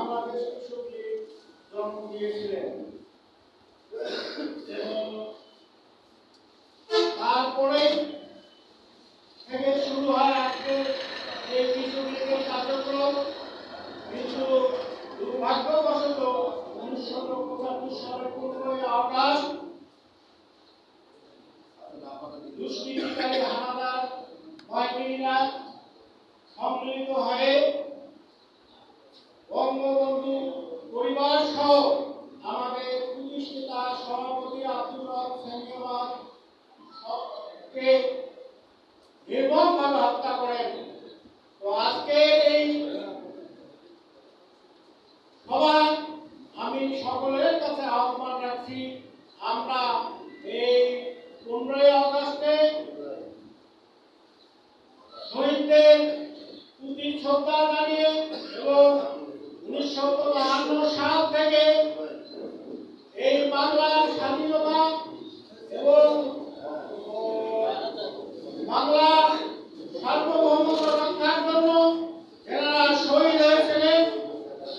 বাংলাদেশ কৃষক লীগ জন্ম দিয়েছিলেন। তারপরে থেকে শুরু হয় আজকে এই কৃষক লীগের কার্যক্রম। কিন্তু দুর্ভাগ্যবশত 1975 সালের 15ই আগস্ট দুষ্কৃতিকারী হানাদার বাহিনীরা সম্মিলিত হয়ে বঙ্গবন্ধু পরিবার সহ আমাদের প্রতিষ্ঠাতা সভাপতি আব্দুল হক সেনিয়রকে নির্মমভাবে হত্যা করেন। তো আজকে এই সভায় আমি সকলের কাছে আহ্বান রাখছি, আমরা এই 15ই আগস্টে শহীদদের প্রতি শ্রদ্ধা জানিয়ে এবং 1952 সাল থেকে এই বাংলার স্বাধীনতা এবং বাংলার সার্বভৌমত্ব রক্ষার জন্য যারা শহীদ হয়েছিলেন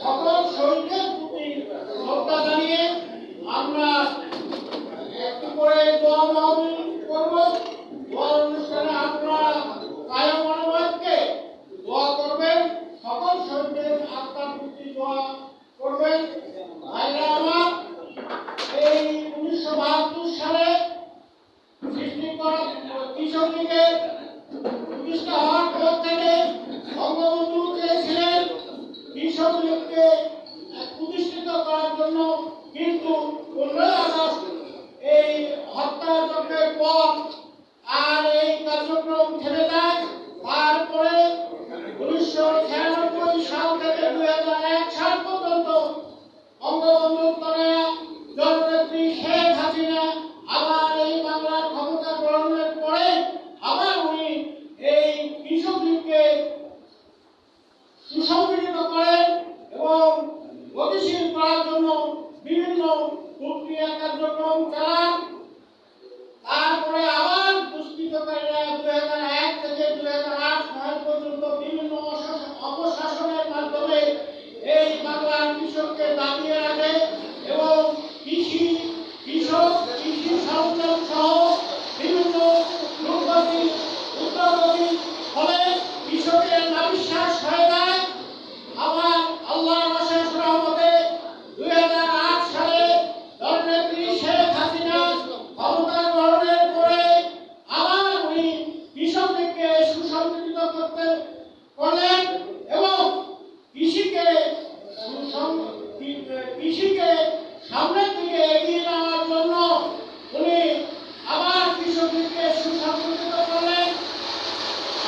সকল শহীদদের প্রতি শ্রদ্ধা জানিয়ে আমরা একটু করে দোয়া মাহফিল করব। দোয়ার অনুষ্ঠানে আপনারা কায়ম মনোবাদকে দোয়া করবেন, সকল শহীদদের আত্মার প্রতি দোয়া করবেন। ভাইরা আমার, এই 1972 সালে সৃষ্টি করা কৃষক লীগের প্রতিষ্ঠা হওয়ার পর থেকে বঙ্গবন্ধু চেয়েছিলেন কৃষক লীগকে প্রতিষ্ঠিত করার জন্য, কিন্তু 15ই আগস্ট এই হত্যাযজ্ঞের পর আর এই কার্যক্রম থেমে যায়। তারপরে 1996 সাল থেকে 2001 সাল পর্যন্ত বঙ্গবন্ধুর কন্যা জননেত্রী শেখ হাসিনা আবার এই বাংলার ক্ষমতা গ্রহণের পরে আবার উনি এই কৃষক লীগকে সুসংগঠিত করেন এবং গতিশীল করার জন্য বিভিন্ন প্রক্রিয়া কার্যক্রম চালান। তারপরে আবার দুষ্কৃতকারীরা 2001 থেকে 2008 সাল পর্যন্ত বিভিন্ন অপশাসনের মাধ্যমে এই বাংলার কৃষককে দাবিয়ে রাখে এবং কৃষি সরঞ্জাম সহ বিভিন্ন দুর্গতি উদ্যোগী ফলে কৃষকের নাবিশ্বাস হয়ে যায়। আবার আল্লাহর অশেষ রহমতে 2008 সালে জননেত্রী শেখ হাসিনা ক্ষমতা গ্রহণের পরে আবার উনি কৃষক লীগকে সুসংগঠিত করলেন এবং কৃষিকে সামনের দিকে এগিয়ে নেওয়ার জন্য উনি আবার কৃষক লীগকে সুসংগঠিত করলেন।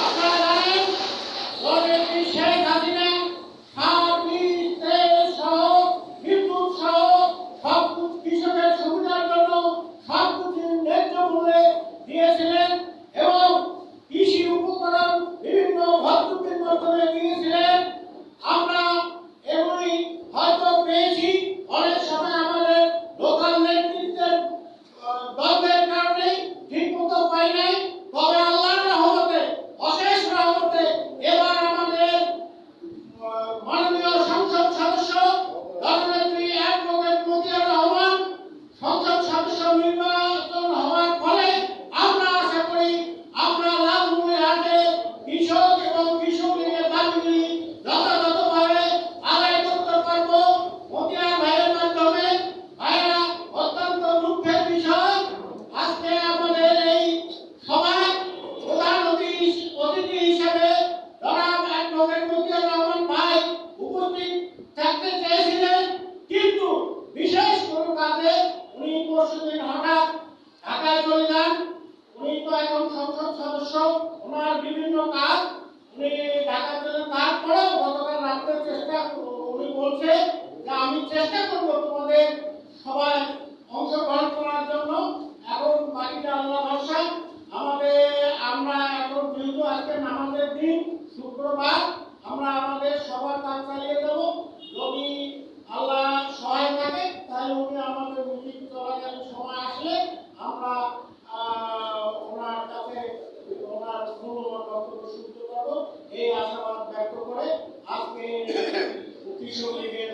আপনারা জানেন জননেত্রী শেখ হাসিনা সার, বীজ, তেল সহ বিদ্যুৎ সহ সব কৃষকের সুবিধার জন্য সবকিছু ন্যায্য মূল্যে দিয়েছিলেন এবং কৃষি উপকরণ বিভিন্ন ভর্তুকির মাধ্যমে দিয়েছিলেন। আমরা এগুলি হয়তো পেয়েছি, অনেক সময় আমাদের লোকাল নেতৃত্বের দ্বন্দ্বের কারণে ঠিক মতো পাই নাই। তবে আল্লাহর রহমতে, অশেষ রহমতে এবার আমাদের মাননীয় সংসদ সদস্য জননেত্রী অ্যাডভোকেট মতিয়ার রহমান সংসদ সদস্য নির্বাচন হওয়ার ফলে আমরা আশা করি আমরা লালমনিরহাটে কৃষক এবং কৃষক লীগের দাবিগুলি যথাযথভাবে আদায় করতে পারব মতিয়ার ভাইয়ের মাধ্যমে। ভাইরা, অত্যন্ত দুঃখের বিষয়, আজকে আমাদের এই সভায় প্রধান অতিথি হিসেবে জনাব অ্যাডভোকেট মতিয়ার রহমান ভাই উপস্থিত থাকতে চেয়েছিলেন, কিন্তু বিশেষ কোনো কাজে উনি পরশুদিন হঠাৎ ঢাকায় চলে যান। উনি তো এখন সংসদ সদস্য, ওনার বিভিন্ন কাজ, উনি ঢাকায় চলে। তারপরেও গতকাল রাত্রে উনি বলছে যে আমি চেষ্টা করবো তোমাদের সবাই অংশগ্রহণ করার জন্য। এখন বাকিটা আল্লাহ ভরসা। আমরা এখন যেহেতু আজকে নামাজের দিন, শুক্রবার, আমরা আমাদের সবার কাজ চালিয়ে দেব। যদি আল্লাহ সহায় থাকে তাহলে উনি আমাদের মিটিং চলাকালীন সময় আসলে আমরা ওনার কাছে ওনার মূল্যবান বক্তব্য শুনতে পাবো, এই আশাবাদ ব্যক্ত করে আজকে কৃষক লীগের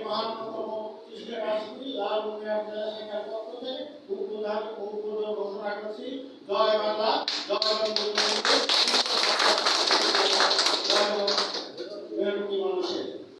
লালমনিরহাট জেলা শাখার পক্ষ থেকে উদ্বোধন ঘোষণা করছি। জয় বাংলা, জয় বঙ্গবন্ধু।